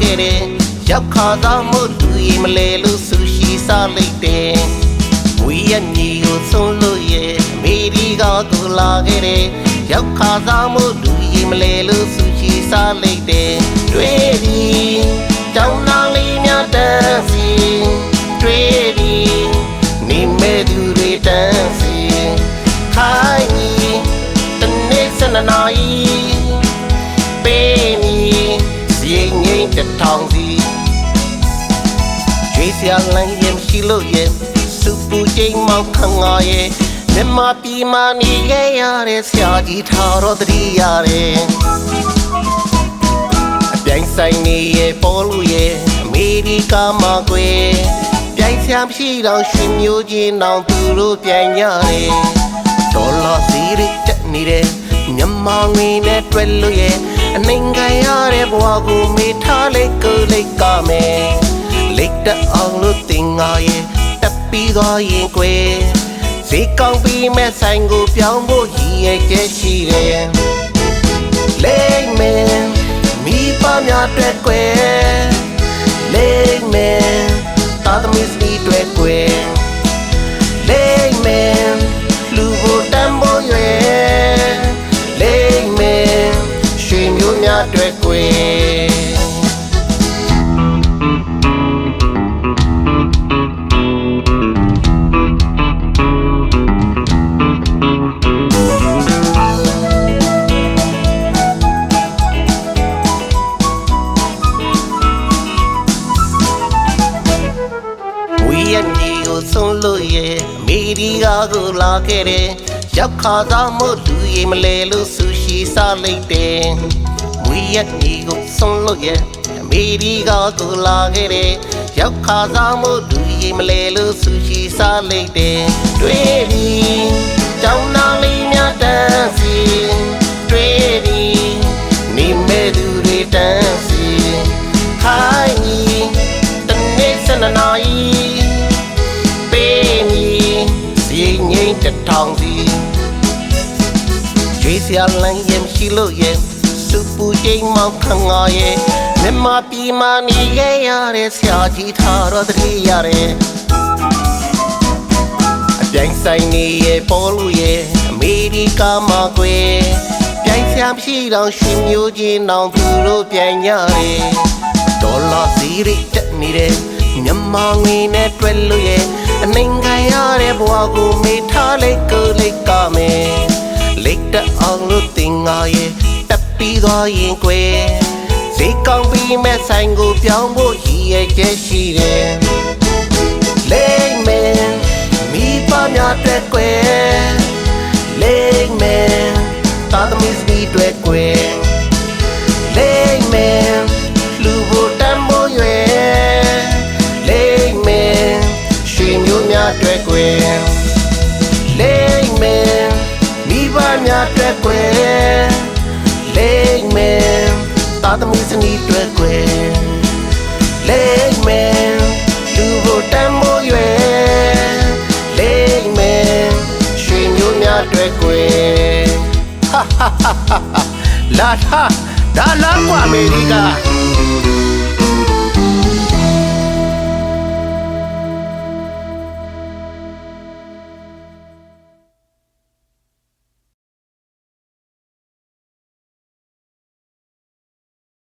ခဲ့တယ်ရောက်ခါသာမို့လူရင်မလဲလို့ဆူရှိစားလိုက်တယ်မွေရညီကိုဆုံးလို့ရဲ့အမေဒီကကိုလာခဲ့တယ်ရောက်ခါသာမို့လူရင်မလဲလို့ဆူရှိစားလိုက်တယ်တွေ့ပြီတောင်းနာလေးများတန်းစီတွေ့ပြီနေမဲ့သူတွေတန်းစီခိုင်းတနေ့စနနာရီပေးမီစီငိမ့်တထောင်စီရွေးစရာလမ်းရင်ရှိလို့ရဲ့စုပူချိန်မောက်ခငါရဲ့မြမပြည်မနေခဲ့ရတဲ့ဆရာကြီးထားတော်တတိရတယ်အပြိုင်ဆိုင်နေရဲ့ပေါ်လို့ရဲ့အမေရိကမှာကွယ်ပြိုင်ဆရာမရှိတော့ရွှေမျိုးချင်းတောင်သူတို့ပြိုင်ရတယ်ဒေါ်လာစီရိတက်နေတဲ့မြမငွေနဲ့တွဲလို့ရဲ့အနိုင်ခံရတဲ့ဘဝကိုမေးထားလိုက်ကိုလိုက်ကားမယ်လိတ်တအောင်လို့တင်ငါရဲ့တက်ပြီးသွားရင်ကွယ်ဈေးကောင်းပြီးမဲ့ဆိုင်ကိုပြောင်းဖို့ရည်ရဲ့ကျဲရှိတယ်လိမ့်မယ်မိဘများတွေ့ကွယ်လိမ့်မယ်တာသမီးစီတွေ့ကွယ်လိမ့်မယ်လူကိုတမ်းဖို့ရွယ်လိမ့်မယ်ရွှေမျိုးများတွေ့ကွယ်ဆုံးလို့ရဲ့အမေဒီကကိုလာခဲ့တယ်ရောက်ခါသာမို့လူရင်မလဲလို့ဆူရှိစားလိုက်တယ်မွေရက်ညီကိုဆုံးလို့ရဲ့အမေဒီကကိုလာခဲ့တယ်ရောက်ခါသာမို့လူရင်မလဲလို့ဆူရှိစားလိုက်တယ်တွေ့ပြီတောင်းနာလေးများတန်းစီတွေ့ပြီနေမဲ့သူတွေတန်းစီခိုင်းတနေ့စနနာရီငိမ့်တထောင်စီရွေးစရာလမ်းရင်ရှိလို့ရဲ့စုပူချိန်မောက်ခငါရဲ့မြမပြည်မနေခဲ့ရတဲ့ဆရာကြီးထားတော်တတိရတယ်အပြိုင်ဆိုင်နေရဲ့ပေါ်လို့ရဲ့အမေရိကမှာကွယ်ပြိုင်ဆရာမရှိတော့ရွှေမျိုးချင်းတောင်သူတို့ပြိုင်ရတယ်ဒေါ်လာစီရိတက်နေတဲ့မြမငွေနဲ့တွဲလို့ရဲ့အနိုင်ခံရတဲ့ဘဝကိုမေးထားလိုက်ကိုလိုက်ကားမယ်လိတ်တအောင်လို့တင်ငါရဲ့တက်ပြီးသွားရင်ကွယ်ဈေးကောင်းပြီးမဲ့ဆိုင်ကိုပြောင်းဖို့ရည်ရဲ့ကျဲရှိတယ်လိမ့်မယ်မိဘများတွေ့ကွယ်လိမ့်မယ်တာသမီးစီတွေ့ကွယ်လိမ့်မယ်လူဘိုတမ်းမိုးရွယ်လိမ့်မယ်ရွှေမျိုးများတွေ့ကွယ်လိမ့်မယ်မိဘများတွေ့ကွယ်လိမ့်မယ်တာသမီးစနီးတွေ့ကွယ်လိမ့်မယ်လူဘိုတမ်းမိုးရွယ်လိမ့်မယ်ရွှေမျိုးများတွေ့ကွယ်ဟာဟာဟာလာဒါလာကွာအမေရိက